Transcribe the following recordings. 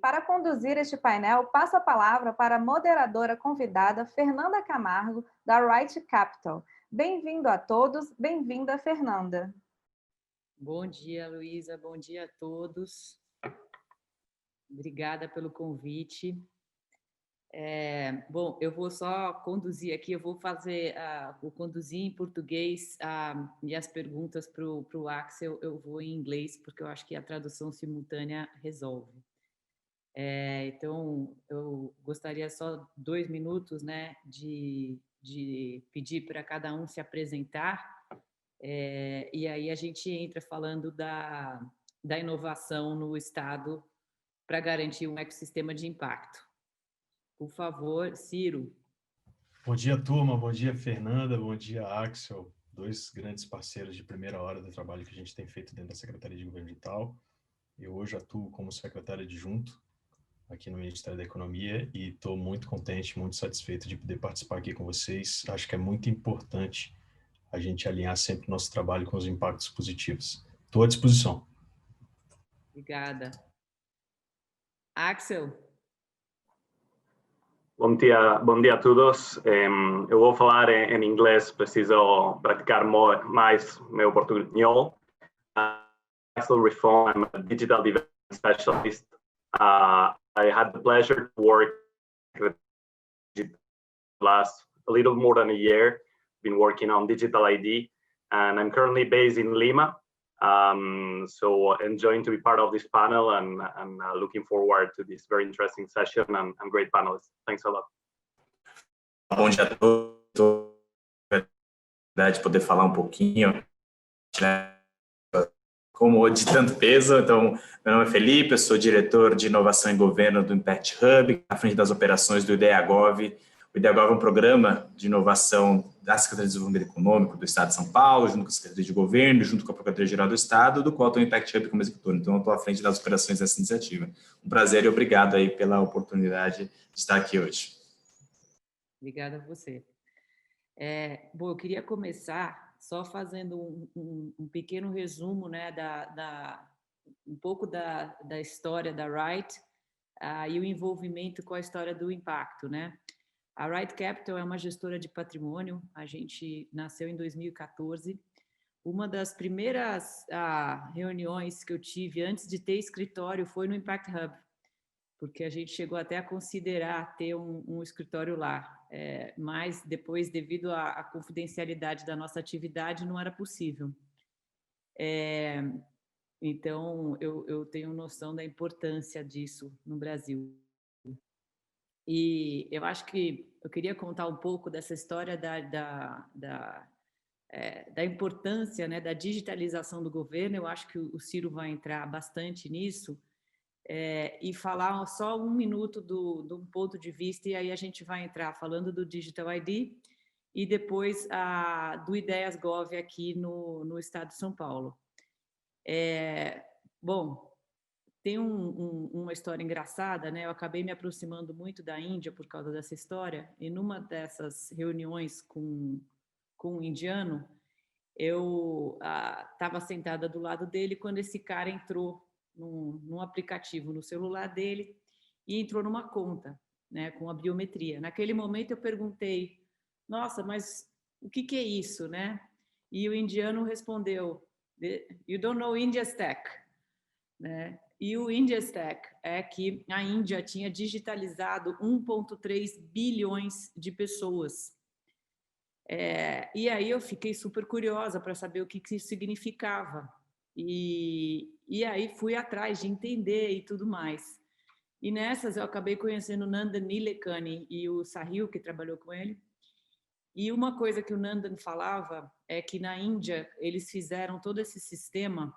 para conduzir este painel, passo a palavra para a moderadora convidada, Fernanda Camargo, da Right Capital. Bem-vindo a todos, bem-vinda, Fernanda. Bom dia, Luísa, bom dia a todos. Obrigada pelo convite. Bom, eu vou só conduzir aqui, eu vou vou conduzir em português e as perguntas para o Axel eu vou em inglês, porque eu acho que a tradução simultânea resolve. Então, eu gostaria só 2 minutos, né, de pedir para cada um se apresentar, e aí a gente entra falando da inovação no Estado para garantir um ecossistema de impacto. Por favor, Ciro. Bom dia, turma. Bom dia, Fernanda. Bom dia, Axel. 2 grandes parceiros de primeira hora do trabalho que a gente tem feito dentro da Secretaria de Governo Digital. Eu hoje atuo como secretário adjunto aqui no Ministério da Economia e estou muito contente, muito satisfeito de poder participar aqui com vocês. Acho que é muito importante a gente alinhar sempre o nosso trabalho com os impactos positivos. Estou à disposição. Obrigada. Axel. Bom dia a todos. Eu vou falar em inglês, preciso praticar mais meu portunhol. Axel Riffon, I'm a digital development specialist. I had the pleasure to work last a little more than a year, been working on digital ID, and I'm currently based in Lima. So enjoying to be part of this panel and looking forward to this very interesting session and great panelists. Thanks a lot. Bom dia a todos. De poder falar pouquinho, né, como de tanto peso. Então, meu nome é Felipe, eu sou diretor de inovação e governo do Impact Hub, à frente das operações do IDEAGov. O IDEAGov é um programa de inovação da Secretaria de Desenvolvimento Econômico do Estado de São Paulo, junto com a Secretaria de Governo, junto com a Procuradoria-Geral do Estado, do qual tem o Impact Hub como executor. Então, eu estou à frente das operações dessa iniciativa. Um prazer e obrigado aí pela oportunidade de estar aqui hoje. Obrigada a você. Bom, eu queria começar só fazendo um pequeno resumo, né, um pouco da história da Right e o envolvimento com a história do impacto, né? A Right Capital é uma gestora de patrimônio, a gente nasceu em 2014. Uma das primeiras reuniões que eu tive antes de ter escritório foi no Impact Hub, porque a gente chegou até a considerar ter um escritório lá, mas depois, devido à confidencialidade da nossa atividade, não era possível. Então, eu tenho noção da importância disso no Brasil. E eu acho que eu queria contar um pouco dessa história da importância, né, da digitalização do governo. Eu acho que o Ciro vai entrar bastante nisso, e falar só 1 minuto do ponto de vista, e aí a gente vai entrar falando do Digital ID e depois do Ideias Gov aqui no estado de São Paulo. Bom, tem uma história engraçada, né? Eu acabei me aproximando muito da Índia por causa dessa história, e numa dessas reuniões com um indiano, eu estava sentada do lado dele quando esse cara entrou num aplicativo no celular dele e entrou numa conta, né, com a biometria. Naquele momento eu perguntei, nossa, mas o que é isso, né? E o indiano respondeu, you don't know India's tech, né? E o India's tech é que a Índia tinha digitalizado 1,3 bilhões de pessoas. E aí eu fiquei super curiosa para saber o que isso significava. E aí fui atrás de entender e tudo mais. E nessas eu acabei conhecendo o Nandan Nilekani e o Sahil, que trabalhou com ele. E uma coisa que o Nandan falava é que na Índia eles fizeram todo esse sistema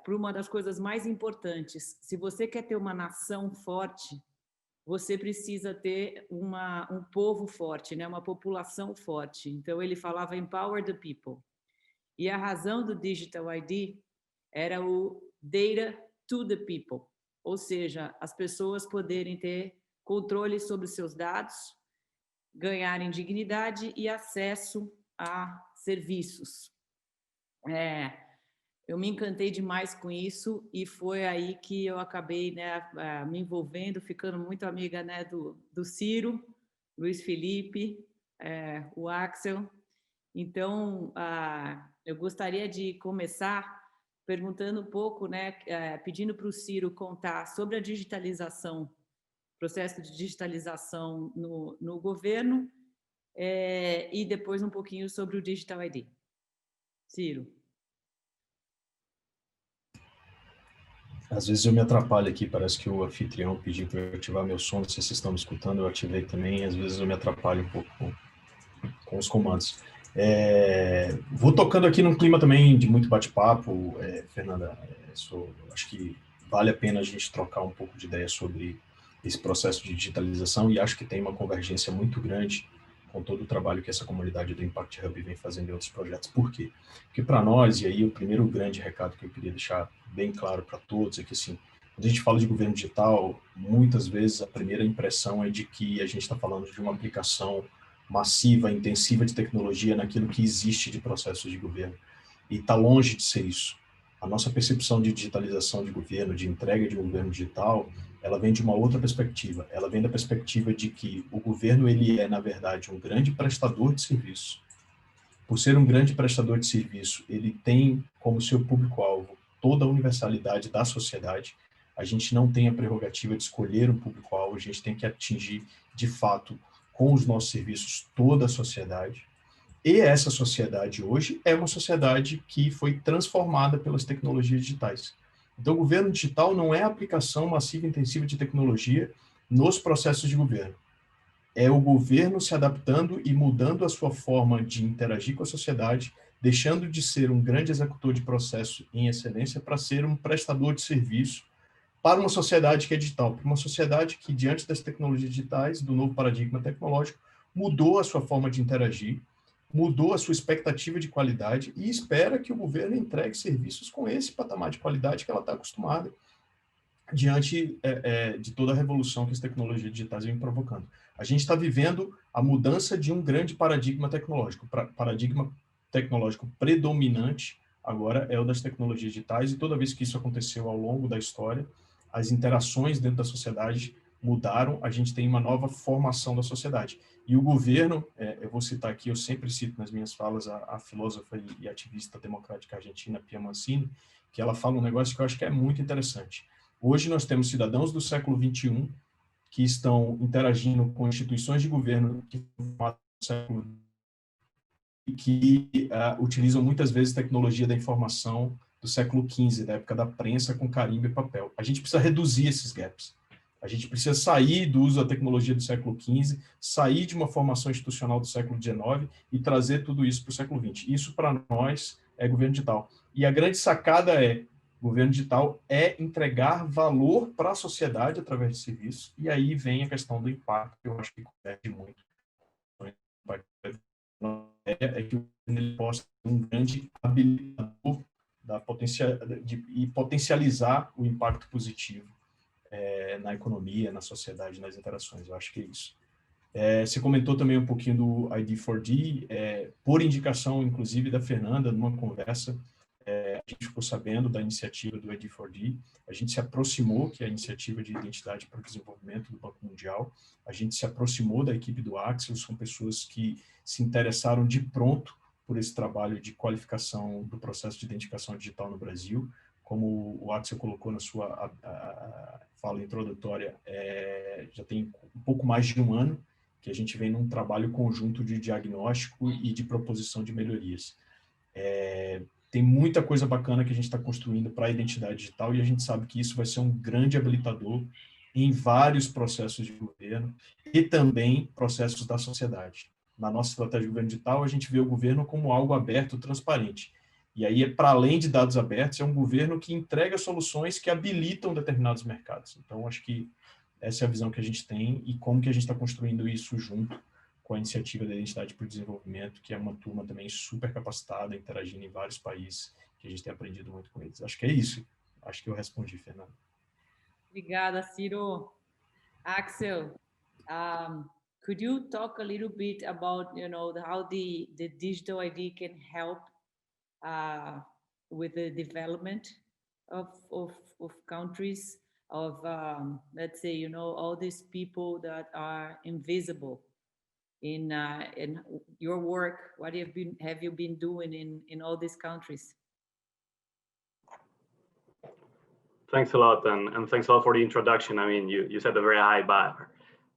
para uma das coisas mais importantes. Se você quer ter uma nação forte, você precisa ter um povo forte, né? Uma população forte. Então, ele falava empower the people. E a razão do Digital ID era o data to the people, ou seja, as pessoas poderem ter controle sobre os seus dados, ganharem dignidade e acesso a serviços. eu me encantei demais com isso e foi aí que eu acabei, né, me envolvendo, ficando muito amiga, né, do Ciro, Luiz Felipe, o Axel. Então, eu gostaria de começar perguntando um pouco, né, pedindo para o Ciro contar sobre a digitalização, processo de digitalização no governo, e depois um pouquinho sobre o Digital ID. Ciro. Às vezes eu me atrapalho aqui, parece que o anfitrião pediu para eu ativar meu som, não sei se vocês estão me escutando, eu ativei também, às vezes eu me atrapalho um pouco com os comandos. Vou tocando aqui num clima também de muito bate-papo, Fernanda, acho que vale a pena a gente trocar um pouco de ideia sobre esse processo de digitalização e acho que tem uma convergência muito grande com todo o trabalho que essa comunidade do Impact Hub vem fazendo em outros projetos. Por quê? Porque para nós, e aí o primeiro grande recado que eu queria deixar bem claro para todos é que, assim, quando a gente fala de governo digital, muitas vezes a primeira impressão é de que a gente está falando de uma aplicação massiva, intensiva de tecnologia naquilo que existe de processos de governo. E está longe de ser isso. A nossa percepção de digitalização de governo, de entrega de um governo digital, ela vem de uma outra perspectiva. Ela vem da perspectiva de que o governo ele é, na verdade, um grande prestador de serviço. Por ser um grande prestador de serviço, ele tem como seu público-alvo toda a universalidade da sociedade. A gente não tem a prerrogativa de escolher um público-alvo, a gente tem que atingir, de fato, com os nossos serviços, toda a sociedade. E essa sociedade hoje é uma sociedade que foi transformada pelas tecnologias digitais. Então, o governo digital não é a aplicação massiva e intensiva de tecnologia nos processos de governo. É o governo se adaptando e mudando a sua forma de interagir com a sociedade, deixando de ser um grande executor de processo em excelência para ser um prestador de serviço para uma sociedade que é digital, para uma sociedade que, diante das tecnologias digitais, do novo paradigma tecnológico, mudou a sua forma de interagir, mudou a sua expectativa de qualidade e espera que o governo entregue serviços com esse patamar de qualidade que ela está acostumada diante de toda a revolução que as tecnologias digitais vêm provocando. A gente está vivendo a mudança de um grande paradigma tecnológico. Paradigma tecnológico predominante agora é o das tecnologias digitais, e toda vez que isso aconteceu ao longo da história, as interações dentro da sociedade mudaram, a gente tem uma nova formação da sociedade. E o governo, eu vou citar aqui, eu sempre cito nas minhas falas a filósofa e ativista democrática argentina, Pia Mancini, que ela fala um negócio que eu acho que é muito interessante. Hoje nós temos cidadãos do século XXI que estão interagindo com instituições de governo que do século e que utilizam muitas vezes tecnologia da informação do século XV, da época da prensa com carimbo e papel. A gente precisa reduzir esses gaps. A gente precisa sair do uso da tecnologia do século XV, sair de uma formação institucional do século XIX e trazer tudo isso para o século XX. Isso, para nós, é governo digital. E a grande sacada governo digital é entregar valor para a sociedade através de serviços, e aí vem a questão do impacto, que eu acho que converge muito. É que ele possa ser um grande habilitador e potencializar o impacto positivo na economia, na sociedade, nas interações. Eu acho que é isso. Você comentou também um pouquinho do ID4D, por indicação, inclusive, da Fernanda, numa conversa, a gente ficou sabendo da iniciativa do ID4D, a gente se aproximou, que é a iniciativa de identidade para o desenvolvimento do Banco Mundial, a gente se aproximou da equipe do Axel, são pessoas que se interessaram de pronto por esse trabalho de qualificação do processo de identificação digital no Brasil. Como o Axel colocou na sua fala introdutória, já tem um pouco mais de um ano que a gente vem num trabalho conjunto de diagnóstico e de proposição de melhorias. Tem muita coisa bacana que a gente está construindo para a identidade digital, e a gente sabe que isso vai ser um grande habilitador em vários processos de governo e também processos da sociedade. Na nossa estratégia de governo digital, a gente vê o governo como algo aberto, transparente. E aí, para além de dados abertos, é um governo que entrega soluções que habilitam determinados mercados. Então, acho que essa é a visão que a gente tem e como que a gente está construindo isso junto com a iniciativa da Identidade para o Desenvolvimento, que é uma turma também super capacitada, interagindo em vários países, que a gente tem aprendido muito com eles. Acho que é isso. Acho que eu respondi, Fernanda. Obrigada, Ciro. Axel, could you talk a little bit about, how the digital ID can help with the development of countries, of let's say, you know, all these people that are invisible in your work? What have you been doing in all these countries? Thanks a lot, and thanks a lot for the introduction. I mean, you set a very high bar.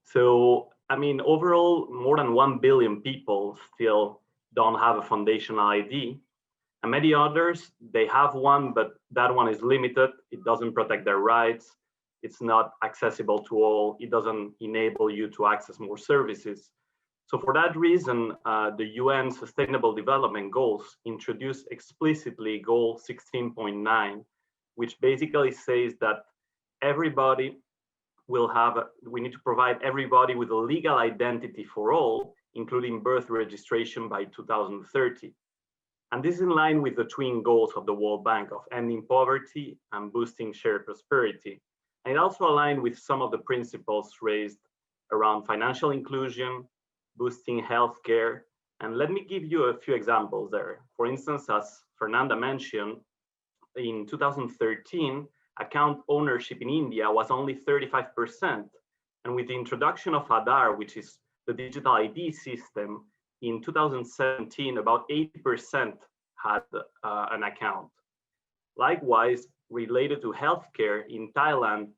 So, I mean, overall, more than 1 billion people still don't have a foundational ID. And many others, they have one, but that one is limited. It doesn't protect their rights. It's not accessible to all. It doesn't enable you to access more services. So for that reason, the UN Sustainable Development Goals introduce explicitly Goal 16.9, which basically says that everybody will have, we need to provide everybody with a legal identity for all, including birth registration by 2030. And this is in line with the twin goals of the World Bank of ending poverty and boosting shared prosperity. And it also aligned with some of the principles raised around financial inclusion, boosting healthcare. And let me give you a few examples there. For instance, as Fernanda mentioned, in 2013, account ownership in India was only 35%. And with the introduction of Aadhaar, which is the digital ID system, in 2017, about 80% had an account. Likewise, related to healthcare in Thailand,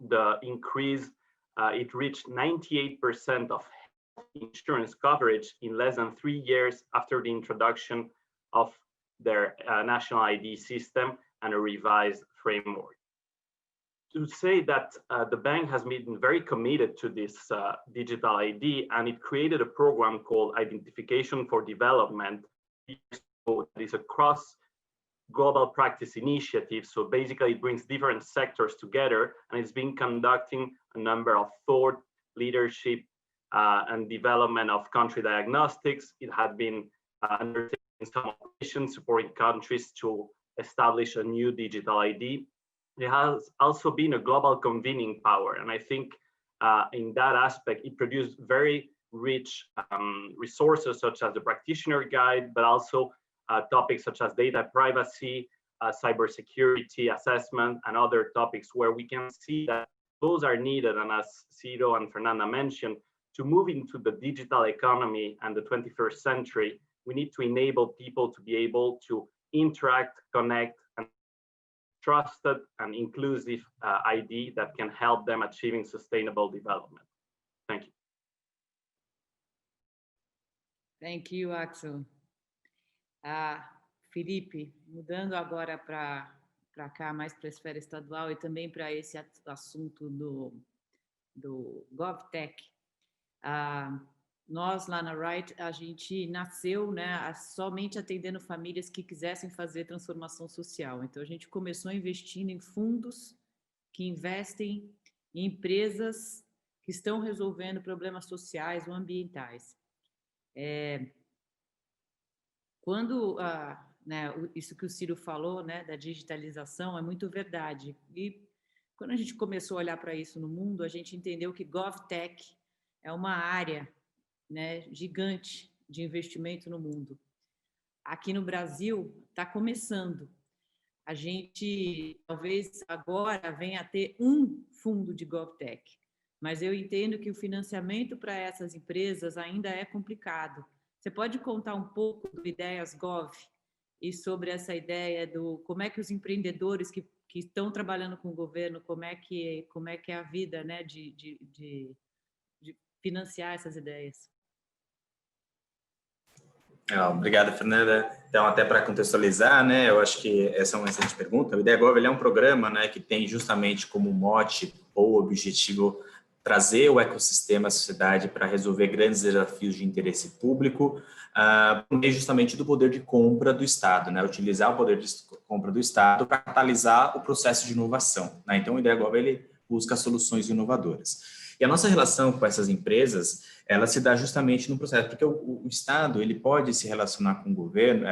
the increase, it reached 98% of insurance coverage in less than 3 years after the introduction of their national ID system and a revised framework. To say that the bank has been very committed to this digital ID, and it created a program called Identification for Development. It is a cross global practice initiative. So basically it brings different sectors together, and it's been conducting a number of thought leadership and development of country diagnostics. It had been undertaking some operations supporting countries to establish a new digital ID. It has also been a global convening power. And I think in that aspect, it produced very rich resources such as the practitioner guide, but also topics such as data privacy, cybersecurity assessment, and other topics where we can see that those are needed. And as Ciro and Fernanda mentioned, to move into the digital economy and the 21st century, we need to enable people to be able to interact, connect, and trusted and inclusive ID that can help them achieving sustainable development. Thank you. Thank you, Axel. Felipe, mudando agora para cá, mais para a esfera estadual e também para esse assunto do GovTech. Nós, lá na Right, a gente nasceu, né, somente atendendo famílias que quisessem fazer transformação social. Então, a gente começou investindo em fundos que investem em empresas que estão resolvendo problemas sociais ou ambientais. Quando, né, isso que o Ciro falou, né, da digitalização, é muito verdade. E quando a gente começou a olhar para isso no mundo, a gente entendeu que GovTech é uma área, né, gigante de investimento no mundo. Aqui no Brasil está começando. A gente talvez agora venha a ter um fundo de GovTech, mas eu entendo que o financiamento para essas empresas ainda é complicado. Você pode contar um pouco do Ideias Gov e sobre essa ideia do como é que os empreendedores que estão trabalhando com o governo, como é que é a vida, né, de financiar essas ideias? Obrigado, Fernanda. Então, até para contextualizar, né, eu acho que essa é uma excelente pergunta. O Ideia Gov é um programa, né, que tem justamente como mote ou objetivo trazer o ecossistema, a sociedade, para resolver grandes desafios de interesse público, por meio justamente do poder de compra do Estado, né, utilizar o poder de compra do Estado para catalisar o processo de inovação, né? Então, o Ideia Gov, ele busca soluções inovadoras. E a nossa relação com essas empresas, ela se dá justamente no processo, porque o Estado, ele pode se relacionar com o governo,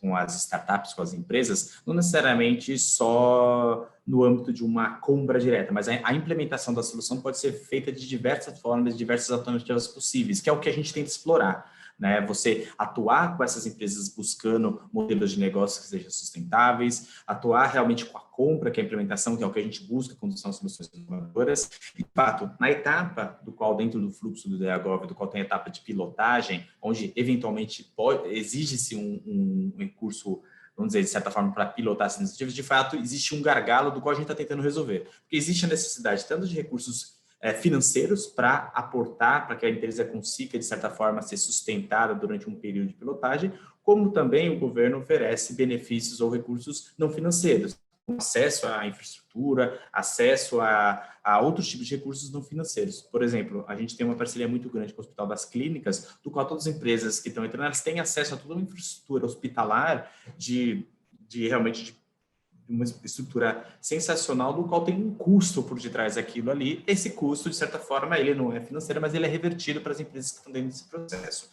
com as startups, com as empresas, não necessariamente só no âmbito de uma compra direta, mas a implementação da solução pode ser feita de diversas formas, de diversas alternativas possíveis, que é o que a gente tenta explorar. né? Você atuar com essas empresas buscando modelos de negócio que sejam sustentáveis, atuar realmente com a compra, que é a implementação, que é o que a gente busca quando são soluções inovadoras. De fato, na etapa do qual, dentro do fluxo do DEAGOV, do qual tem a etapa de pilotagem, onde eventualmente exige-se um recurso, vamos dizer, de certa forma, para pilotar essas iniciativas, de fato, existe um gargalo do qual a gente está tentando resolver. Porque existe a necessidade tanto de recursos financeiros para aportar, para que a empresa consiga, de certa forma, ser sustentada durante um período de pilotagem, como também o governo oferece benefícios ou recursos não financeiros, acesso à infraestrutura, acesso a outros tipos de recursos não financeiros. Por exemplo, a gente tem uma parceria muito grande com o Hospital das Clínicas, do qual todas as empresas que estão entrando, elas têm acesso a toda uma infraestrutura hospitalar realmente de uma estrutura sensacional, do qual tem um custo por detrás daquilo ali. Esse custo, de certa forma, ele não é financeiro, mas ele é revertido para as empresas que estão dentro desse processo,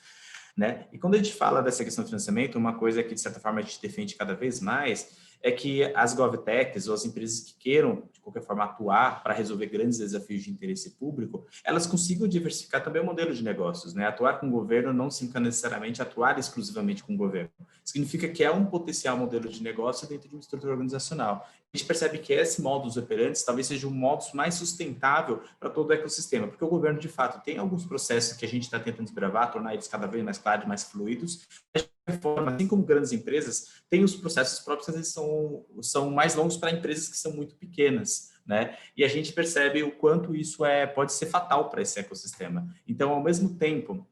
né? E quando a gente fala dessa questão de financiamento, uma coisa que, de certa forma, a gente defende cada vez mais é que as GovTechs, ou as empresas que queiram, de qualquer forma, atuar para resolver grandes desafios de interesse público, elas consigam diversificar também o modelo de negócios, né? Atuar com o governo não significa necessariamente atuar exclusivamente com o governo. Significa que é um potencial modelo de negócio dentro de uma estrutura organizacional. A gente percebe que esse modus operandi talvez seja um modus mais sustentável para todo o ecossistema, porque o governo, de fato, tem alguns processos que a gente está tentando desbravar, tornar eles cada vez mais claros, mais fluidos. Assim como grandes empresas, tem os processos próprios, às vezes são mais longos para empresas que são muito pequenas, né? E a gente percebe o quanto isso pode ser fatal para esse ecossistema. Então, ao mesmo tempo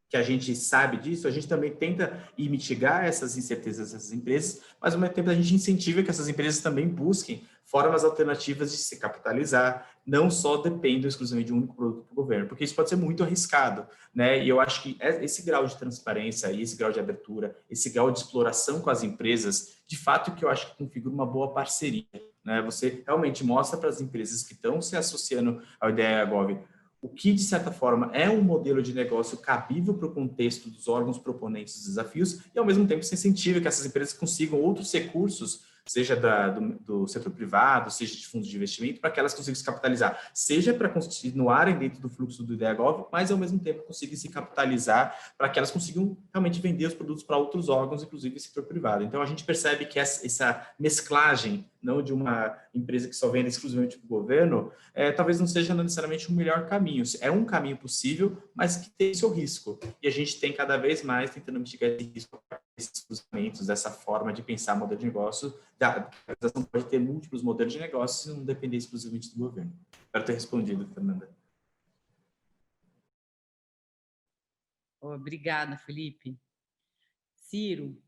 que a gente sabe disso, a gente também tenta mitigar essas incertezas dessas empresas, mas ao mesmo tempo a gente incentiva que essas empresas também busquem formas alternativas de se capitalizar, não só dependam exclusivamente de um único produto do governo, porque isso pode ser muito arriscado, né? E eu acho que esse grau de transparência e esse grau de abertura, esse grau de exploração com as empresas, de fato, que eu acho que configura uma boa parceria, né? Você realmente mostra para as empresas que estão se associando ao DEAGOV o que, de certa forma, é um modelo de negócio cabível para o contexto dos órgãos proponentes dos desafios e, ao mesmo tempo, se incentiva que essas empresas consigam outros recursos, seja do setor privado, seja de fundos de investimento, para que elas consigam se capitalizar, seja para continuarem dentro do fluxo do DEAGOV, mas, ao mesmo tempo, consigam se capitalizar para que elas consigam realmente vender os produtos para outros órgãos, inclusive o setor privado. Então, a gente percebe que essa mesclagem, não de uma empresa que só vende exclusivamente para o governo, talvez não seja necessariamente o melhor caminho. É um caminho possível, mas que tem seu risco. E a gente tem cada vez mais tentando mitigar esse risco, esses cruzamentos, dessa forma de pensar modelo de negócio. A organização pode ter múltiplos modelos de negócio e não depender exclusivamente do governo. Espero ter respondido, Fernanda. Obrigada, Felipe. Ciro,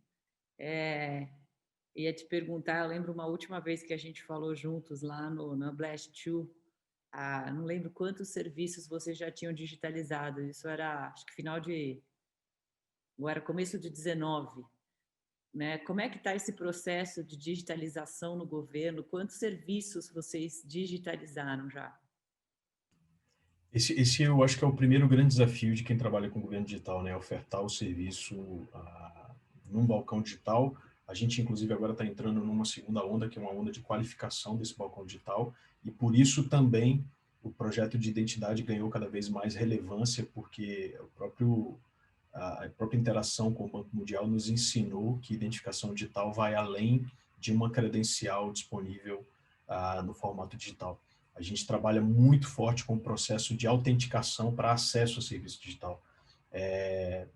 ia te perguntar, eu lembro uma última vez que a gente falou juntos lá na Blast 2, não lembro quantos serviços vocês já tinham digitalizado, isso era, acho que era começo de 19, né? Como é que está esse processo de digitalização no governo? Quantos serviços vocês digitalizaram já? Esse eu acho que é o primeiro grande desafio de quem trabalha com governo digital, né? Ofertar o serviço num balcão digital. A gente, inclusive, agora está entrando numa segunda onda, que é uma onda de qualificação desse balcão digital, e por isso também o projeto de identidade ganhou cada vez mais relevância, porque a própria interação com o Banco Mundial nos ensinou que identificação digital vai além de uma credencial disponível no formato digital. A gente trabalha muito forte com o processo de autenticação para acesso ao serviço digital.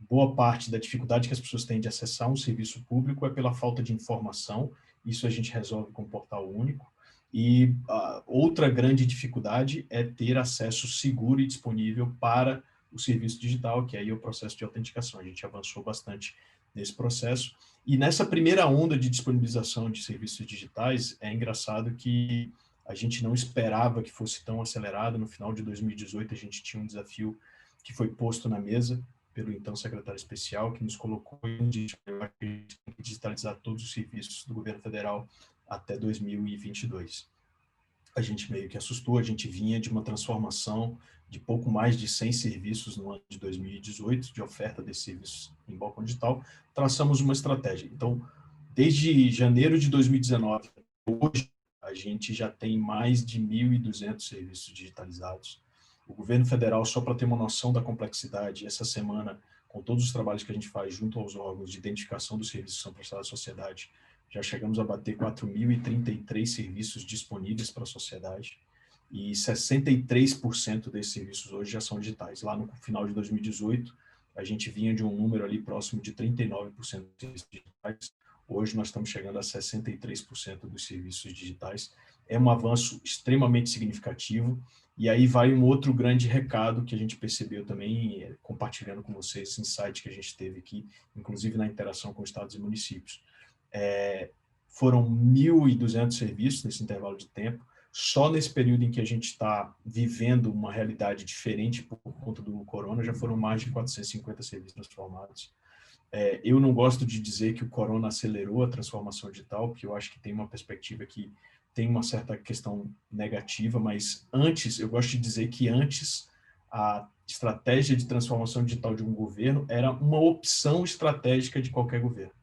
Boa parte da dificuldade que as pessoas têm de acessar um serviço público é pela falta de informação. Isso a gente resolve com um portal único. E outra grande dificuldade é ter acesso seguro e disponível para o serviço digital, que aí é o processo de autenticação. A gente avançou bastante nesse processo. E nessa primeira onda de disponibilização de serviços digitais, é engraçado que a gente não esperava que fosse tão acelerado. No final de 2018, a gente tinha um desafio que foi posto na mesa pelo então secretário especial, que nos colocou em digitalizar todos os serviços do governo federal até 2022. A gente meio que assustou, a gente vinha de uma transformação de pouco mais de 100 serviços no ano de 2018, de oferta desses serviços em balcão digital, traçamos uma estratégia. Então, desde janeiro de 2019, hoje, a gente já tem mais de 1.200 serviços digitalizados. O governo federal, só para ter uma noção da complexidade, essa semana com todos os trabalhos que a gente faz junto aos órgãos de identificação dos serviços que são prestados à sociedade, já chegamos a bater 4.033 serviços disponíveis para a sociedade, e 63% desses serviços hoje já são digitais. Lá no final de 2018, a gente vinha de um número ali próximo de 39% de digitais. Hoje nós estamos chegando a 63% dos serviços digitais. É um avanço extremamente significativo. E aí vai um outro grande recado que a gente percebeu também, compartilhando com vocês esse insight que a gente teve aqui, inclusive na interação com estados e municípios. Foram 1.200 serviços nesse intervalo de tempo. Só nesse período em que a gente está vivendo uma realidade diferente por conta do corona, já foram mais de 450 serviços transformados. Eu não gosto de dizer que o corona acelerou a transformação digital, porque eu acho que tem uma perspectiva que tem uma certa questão negativa, mas antes, eu gosto de dizer que antes a estratégia de transformação digital de um governo era uma opção estratégica de qualquer governo.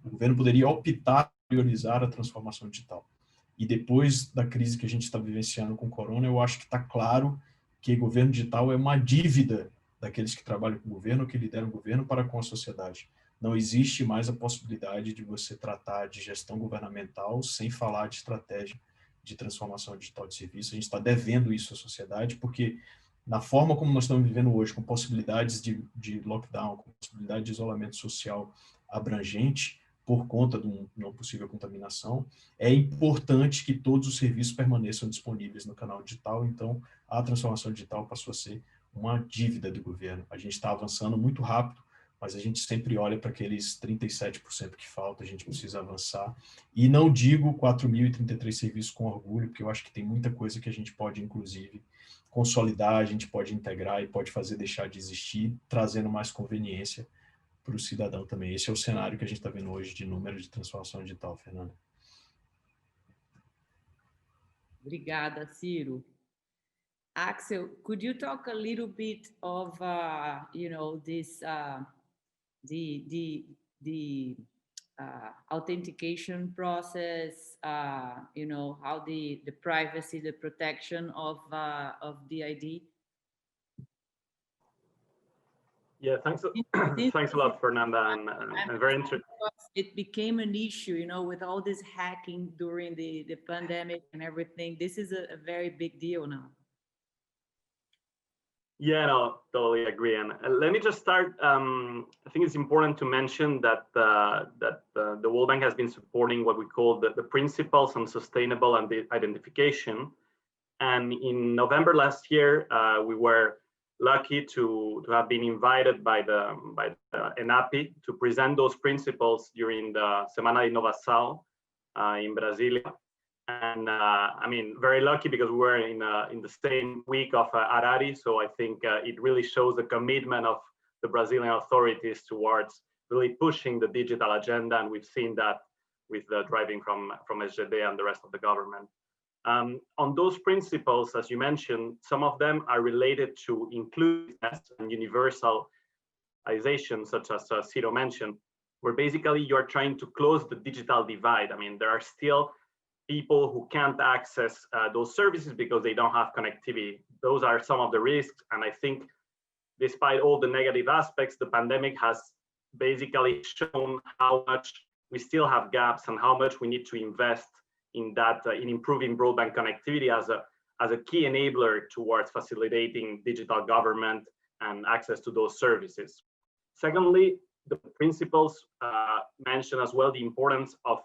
O governo poderia optar por priorizar a transformação digital. E depois da crise que a gente está vivenciando com o corona, eu acho que está claro que governo digital é uma dívida daqueles que trabalham com o governo, que lideram o governo para com a sociedade. Não existe mais a possibilidade de você tratar de gestão governamental sem falar de estratégia de transformação digital de serviço. A gente está devendo isso à sociedade, porque na forma como nós estamos vivendo hoje, com possibilidades de lockdown, com possibilidade de isolamento social abrangente, por conta de uma possível contaminação, é importante que todos os serviços permaneçam disponíveis no canal digital. Então, a transformação digital passou a ser uma dívida do governo. A gente está avançando muito rápido, mas a gente sempre olha para aqueles 37% que falta, a gente precisa avançar. E não digo 4.033 serviços com orgulho, porque eu acho que tem muita coisa que a gente pode, inclusive, consolidar, a gente pode integrar e pode fazer deixar de existir, trazendo mais conveniência para o cidadão também. Esse é o cenário que a gente está vendo hoje de número de transformação digital, Fernanda. Obrigada, Ciro. Axel, could you talk a little bit of, this, the authentication process, how the privacy, the protection of the ID? Yeah, thanks a lot, Fernanda, and very interesting. It became an issue, with all this hacking during the pandemic and everything. This is a very big deal now. Yeah, no, totally agree. And let me just start. I think it's important to mention that the World Bank has been supporting what we call the principles on sustainable identification. And in November last year, we were lucky to have been invited by the ENAPI to present those principles during the Semana de Inovação in Brasilia. And very lucky because we were in the same week of Arari. So I think it really shows the commitment of the Brazilian authorities towards really pushing the digital agenda. And we've seen that with the driving from SGD and the rest of the government. On those principles, as you mentioned, some of them are related to inclusiveness and universalization, such as Ciro mentioned, where basically you're trying to close the digital divide. There are still people who can't access those services because they don't have connectivity. Those are some of the risks. And I think despite all the negative aspects, the pandemic has basically shown how much we still have gaps and how much we need to invest in that, in improving broadband connectivity as a key enabler towards facilitating digital government and access to those services. Secondly, the principles mention as well the importance of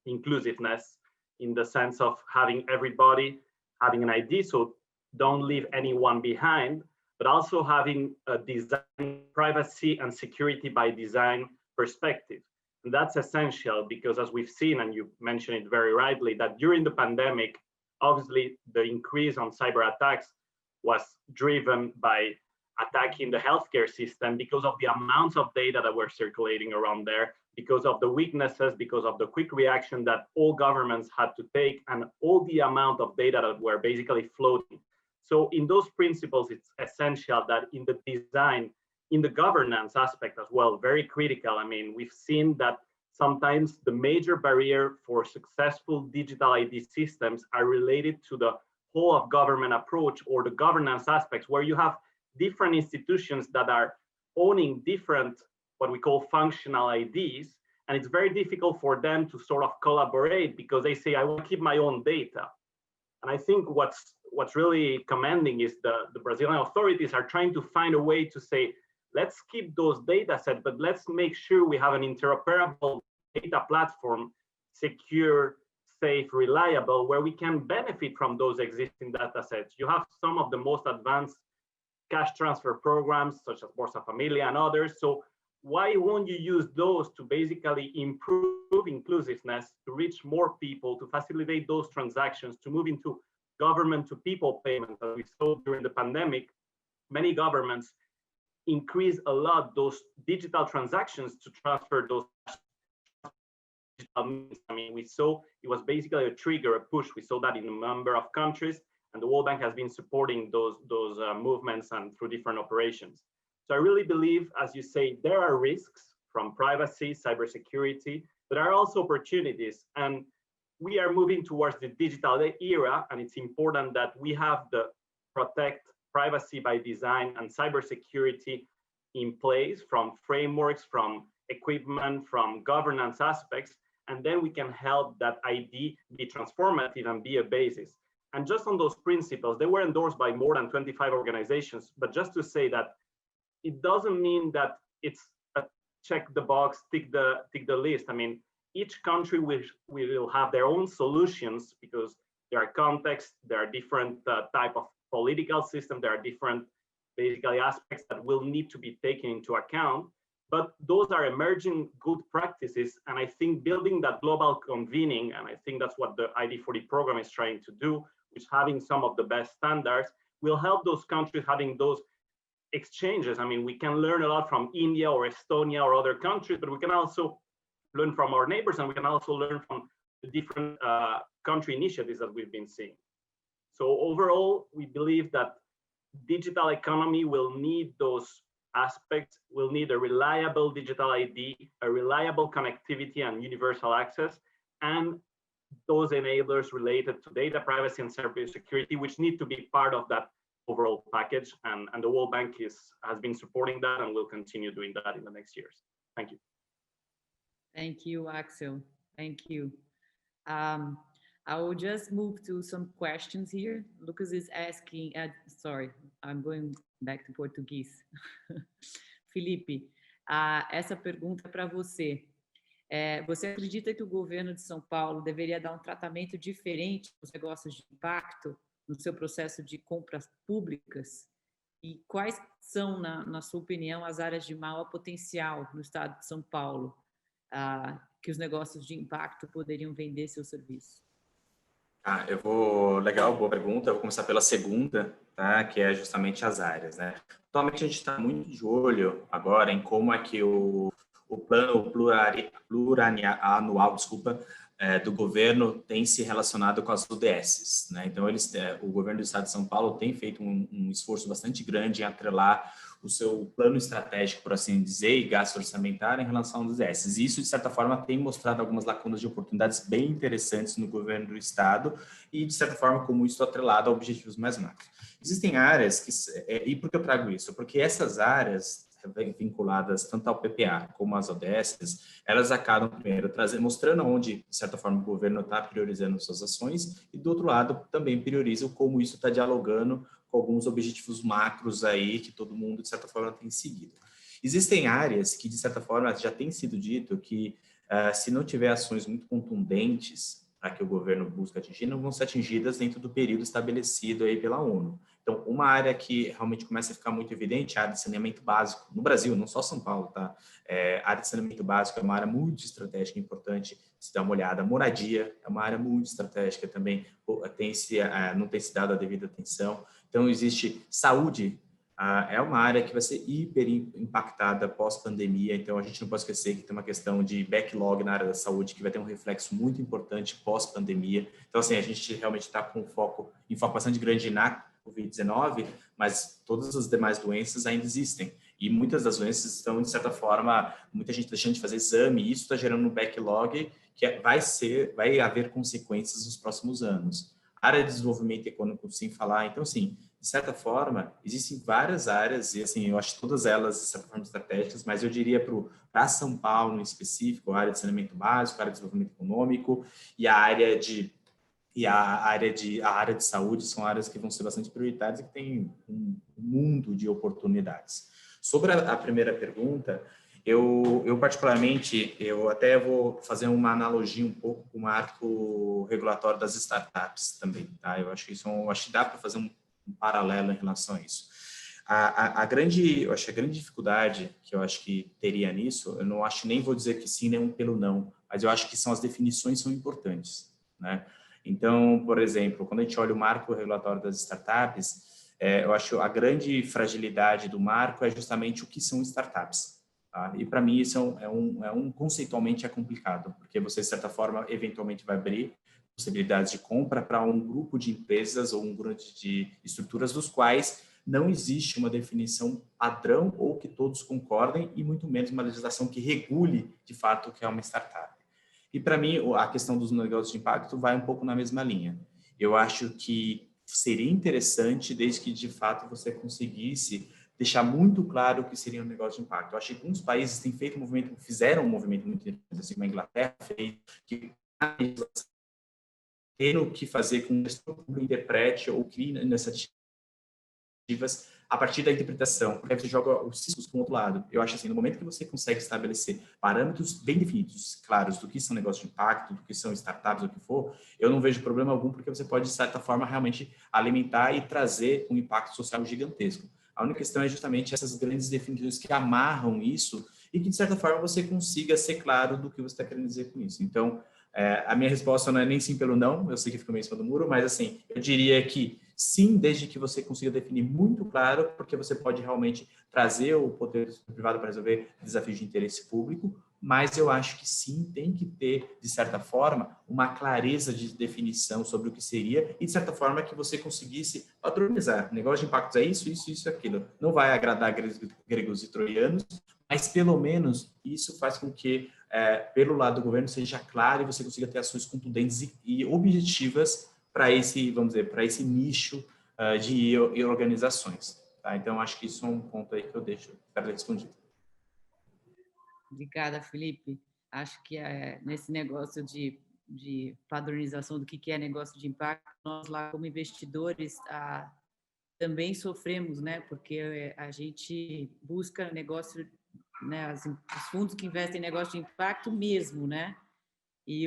inclusiveness, in the sense of having everybody having an ID, so don't leave anyone behind, but also having a design, privacy and security by design perspective. And that's essential because, as we've seen, and you mentioned it very rightly, that during the pandemic, obviously the increase on cyber attacks was driven by attacking the healthcare system because of the amounts of data that were circulating around there, because of the weaknesses, because of the quick reaction that all governments had to take, and all the amount of data that were basically floating. So in those principles, it's essential that in the design, in the governance aspect as well, very critical. We've seen that sometimes the major barrier for successful digital ID systems are related to the whole of government approach or the governance aspects, where you have different institutions that are owning different, what we call functional IDs, and it's very difficult for them to sort of collaborate because they say, I want to keep my own data. And I think what's really commending is the Brazilian authorities are trying to find a way to say, let's keep those data sets, but let's make sure we have an interoperable data platform, secure, safe, reliable, where we can benefit from those existing data sets. You have some of the most advanced cash transfer programs, such as Bolsa Familia and others. So why won't you use those to basically improve inclusiveness, to reach more people, to facilitate those transactions, to move into government to people payments? As we saw during the pandemic, many governments increase a lot those digital transactions to transfer those digital means. I mean, we saw it was basically a trigger, a push. We saw that in a number of countries, and the World Bank has been supporting those movements and through different operations. So I really believe, as you say, there are risks from privacy, cybersecurity, but there are also opportunities. And we are moving towards the digital era, and it's important that we have the protect privacy by design and cybersecurity in place, from frameworks, from equipment, from governance aspects, and then we can help that ID be transformative and be a basis. And just on those principles, they were endorsed by more than 25 organizations, but just to say that it doesn't mean that it's a check the box, tick the list. I mean, each country will have their own solutions because there are contexts, there are different type of political system, there are different basically aspects that will need to be taken into account. But those are emerging good practices, and I think building that global convening, and I think that's what the ID40 program is trying to do, which having some of the best standards, will help those countries having those exchanges. I mean, we can learn a lot from India or Estonia or other countries, but we can also learn from our neighbors, and we can also learn from the different country initiatives that we've been seeing. So overall, we believe that digital economy will need those aspects, will need a reliable digital ID, a reliable connectivity and universal access, and those enablers related to data privacy and cybersecurity, which need to be part of that overall package. And the World Bank has been supporting that and will continue doing that in the next years. Thank you. Thank you, Axel. Thank you. I will just move to some questions here. Lucas is asking, sorry, I'm going back to Português. Felipe, essa pergunta é para você. Você acredita que o governo de São Paulo deveria dar um tratamento diferente aos negócios de impacto no seu processo de compras públicas? E quais são, na sua opinião, as áreas de maior potencial no estado de São Paulo que os negócios de impacto poderiam vender seus serviços? Legal, boa pergunta. Eu vou começar pela segunda, tá? Que é justamente as áreas, né? Atualmente a gente está muito de olho agora em como é que o plano plurianual, do governo tem se relacionado com as UDSs, né? Então o governo do estado de São Paulo tem feito um esforço bastante grande em atrelar o seu plano estratégico, por assim dizer, e gasto orçamentário em relação aos UDSs. E isso, de certa forma, tem mostrado algumas lacunas de oportunidades bem interessantes no governo do estado e, de certa forma, como isso atrelado a objetivos mais macros. Existem áreas que... E por que eu trago isso? Porque essas áreas vinculadas tanto ao PPA como às ODSs, elas acabam primeiro mostrando onde, de certa forma, o governo está priorizando suas ações e, do outro lado, também priorizam como isso está dialogando com alguns objetivos macros aí que todo mundo, de certa forma, tem seguido. Existem áreas que, de certa forma, já tem sido dito que, se não tiver ações muito contundentes para que o governo busca atingir, não vão ser atingidas dentro do período estabelecido aí pela ONU. Então, uma área que realmente começa a ficar muito evidente é a área de saneamento básico, no Brasil, não só São Paulo, tá? A área de saneamento básico é uma área muito estratégica e importante, se dá uma olhada. Moradia é uma área muito estratégica também, não tem se dado a devida atenção. Então, existe saúde, é uma área que vai ser hiper impactada pós-pandemia, então a gente não pode esquecer que tem uma questão de backlog na área da saúde que vai ter um reflexo muito importante pós-pandemia. Então, assim, a gente realmente está com foco bastante grande na Covid-19, mas todas as demais doenças ainda existem. E muitas das doenças estão, de certa forma, muita gente deixando de fazer exame, e isso está gerando um backlog que vai haver consequências nos próximos anos. área de desenvolvimento econômico sem falar. Então, assim, de certa forma, existem várias áreas, e assim, eu acho todas elas, de certa forma, estratégicas, mas eu diria para São Paulo, em específico, a área de saneamento básico, a área de desenvolvimento econômico e a área de saúde são áreas que vão ser bastante prioritárias e que têm um mundo de oportunidades. Sobre a primeira pergunta, eu particularmente, eu até vou fazer uma analogia um pouco com o marco regulatório das startups também, tá? Eu acho que dá para fazer um paralelo em relação a isso. Eu acho que a grande dificuldade que eu acho que teria nisso, eu não acho, nem vou dizer que sim, nem pelo não, mas eu acho que as definições são importantes, né? Então, por exemplo, quando a gente olha o marco regulatório das startups, eu acho a grande fragilidade do marco é justamente o que são startups. Tá? E para mim isso conceitualmente é complicado, porque você, de certa forma, eventualmente vai abrir possibilidades de compra para um grupo de empresas ou um grupo de estruturas dos quais não existe uma definição padrão ou que todos concordem e muito menos uma legislação que regule, de fato, o que é uma startup. E, para mim, a questão dos negócios de impacto vai um pouco na mesma linha. Eu acho que seria interessante, desde que, de fato, você conseguisse deixar muito claro o que seria um negócio de impacto. Eu acho que alguns países têm feito fizeram um movimento muito interessante, assim, como a Inglaterra fez, que tendo que fazer com que o gestor público interprete ou crie iniciativas a partir da interpretação, porque aí você joga os riscos para o outro lado. Eu acho assim, no momento que você consegue estabelecer parâmetros bem definidos, claros, do que são negócios de impacto, do que são startups, do que for, eu não vejo problema algum, porque você pode, de certa forma, realmente alimentar e trazer um impacto social gigantesco. A única questão é justamente essas grandes definições que amarram isso e que, de certa forma, você consiga ser claro do que você está querendo dizer com isso. Então, a minha resposta não é nem sim pelo não, eu sei que fica meio em cima do muro, mas assim, eu diria que sim, desde que você consiga definir muito claro, porque você pode realmente trazer o poder privado para resolver desafios de interesse público, mas eu acho que sim, tem que ter, de certa forma, uma clareza de definição sobre o que seria e, de certa forma, que você conseguisse padronizar. Negócio de impactos é isso, isso, isso, aquilo. Não vai agradar gregos e troianos, mas pelo menos isso faz com que, pelo lado do governo, seja claro e você consiga ter ações contundentes e objetivas para esse, vamos dizer, para esse nicho de organizações. Tá? Então, acho que isso é um ponto aí que eu deixo para respondido. Obrigada, Felipe. Acho que nesse negócio de padronização do que é negócio de impacto, nós lá como investidores também sofremos, né? Porque a gente busca negócio, né? Os fundos que investem em negócio de impacto mesmo, né? E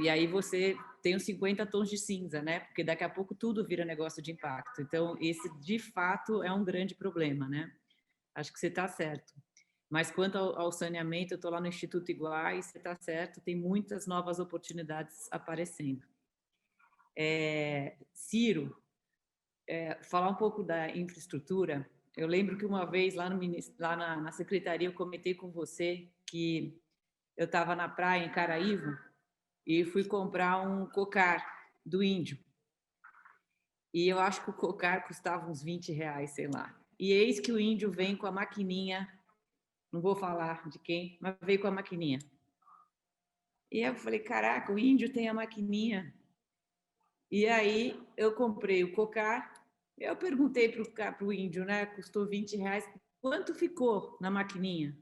aí você tem os 50 tons de cinza, né? Porque daqui a pouco tudo vira negócio de impacto. Então, esse, de fato, é um grande problema, né? Acho que você está certo. Mas quanto ao saneamento, eu estou lá no Instituto Iguais, você está certo, tem muitas novas oportunidades aparecendo. Ciro, falar um pouco da infraestrutura. Eu lembro que uma vez lá na secretaria eu comentei com você que eu estava na praia em Caraívo e fui comprar um cocar do índio. E eu acho que o cocar custava uns R$20, sei lá. E eis que o índio vem com a maquininha, não vou falar de quem, mas veio com a maquininha. E eu falei, caraca, o índio tem a maquininha. E aí eu comprei o cocar, eu perguntei para o índio, né? Custou R$20. Quanto ficou na maquininha?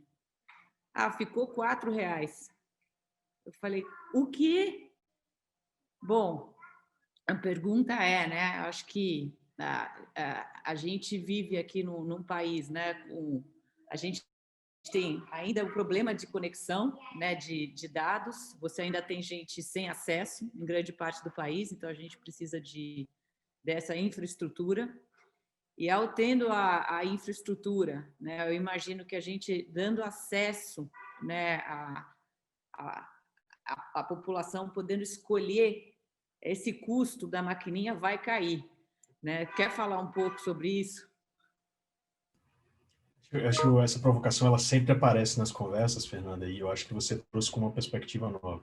Ficou R$4. Eu falei, o quê? Bom, a pergunta né? Acho que a gente vive aqui num país, né? A gente tem ainda o problema de conexão, né? De dados. Você ainda tem gente sem acesso em grande parte do país, então a gente precisa dessa infraestrutura. E ao tendo a infraestrutura, né? Eu imagino que a gente dando acesso, né? A população podendo escolher, esse custo da maquininha vai cair, né? Quer falar um pouco sobre isso? Eu acho que essa provocação ela sempre aparece nas conversas, Fernanda, e eu acho que você trouxe com uma perspectiva nova.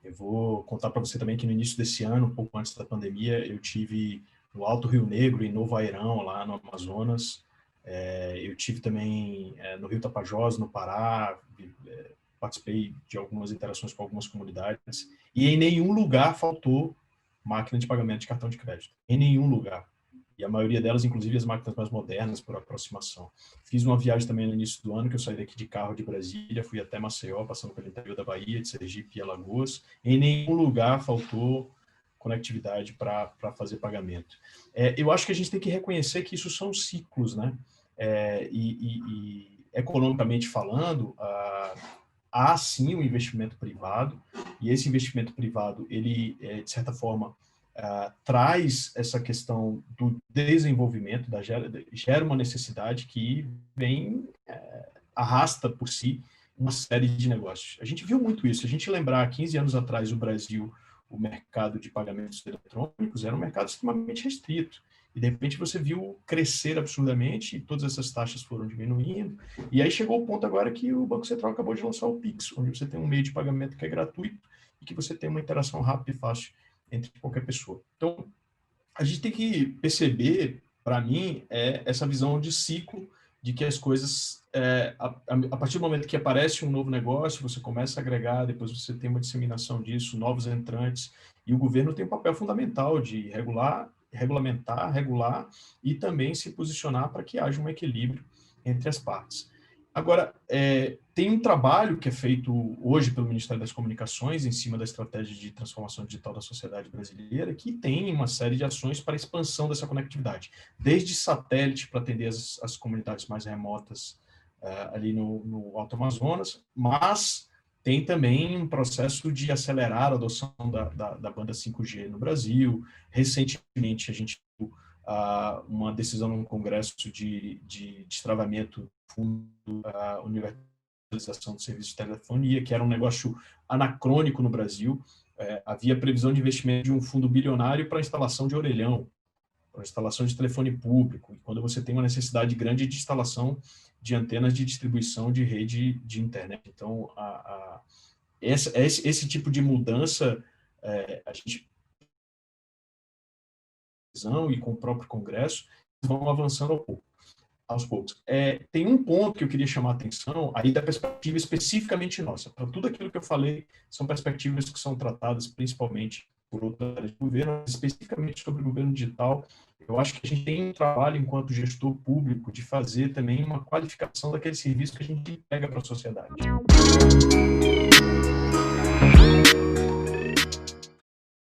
Eu vou contar para você também que no início desse ano, um pouco antes da pandemia, eu tive no Alto Rio Negro, em Novo Airão, lá no Amazonas. Eu tive também no Rio Tapajós, no Pará, participei de algumas interações com algumas comunidades, e em nenhum lugar faltou máquina de pagamento de cartão de crédito. Em nenhum lugar. E a maioria delas, inclusive as máquinas mais modernas, por aproximação. Fiz uma viagem também no início do ano, que eu saí daqui de carro de Brasília, fui até Maceió, passando pelo interior da Bahia, de Sergipe e Alagoas. Em nenhum lugar faltou conectividade para fazer pagamento. Eu acho que a gente tem que reconhecer que isso são ciclos, né? E economicamente falando, há sim um investimento privado, e esse investimento privado, ele, de certa forma, traz essa questão do desenvolvimento, gera uma necessidade que vem, arrasta por si uma série de negócios. A gente viu muito isso. A gente lembrar, 15 anos atrás, o Brasil, o mercado de pagamentos eletrônicos era um mercado extremamente restrito. E, de repente, você viu crescer absurdamente e todas essas taxas foram diminuindo. E aí chegou o ponto agora que o Banco Central acabou de lançar o Pix, onde você tem um meio de pagamento que é gratuito e que você tem uma interação rápida e fácil entre qualquer pessoa. Então, a gente tem que perceber, para mim, essa visão de ciclo, de que as coisas, a partir do momento que aparece um novo negócio, você começa a agregar, depois você tem uma disseminação disso, novos entrantes, e o governo tem um papel fundamental de regulamentar, regular e também se posicionar para que haja um equilíbrio entre as partes. Agora, tem um trabalho que é feito hoje pelo Ministério das Comunicações em cima da estratégia de transformação digital da sociedade brasileira, que tem uma série de ações para a expansão dessa conectividade, desde satélite para atender as comunidades mais remotas ali no Alto Amazonas, mas tem também um processo de acelerar a adoção da banda 5G no Brasil. Recentemente, a gente viu uma decisão no Congresso de destravamento do Fundo Universalização do Serviço de Telefonia, que era um negócio anacrônico no Brasil. Havia previsão de investimento de um fundo bilionário para a instalação de orelhão, para a instalação de telefone público, e quando você tem uma necessidade grande de instalação de antenas de distribuição de rede de internet. Então, esse tipo de mudança, a gente e com o próprio Congresso, vão avançando aos poucos. Tem um ponto que eu queria chamar a atenção, aí da perspectiva especificamente nossa. Para tudo aquilo que eu falei, são perspectivas que são tratadas principalmente por outras áreas de governo, especificamente sobre o governo digital. Eu acho que a gente tem um trabalho, enquanto gestor público, de fazer também uma qualificação daquele serviço que a gente entrega para a sociedade.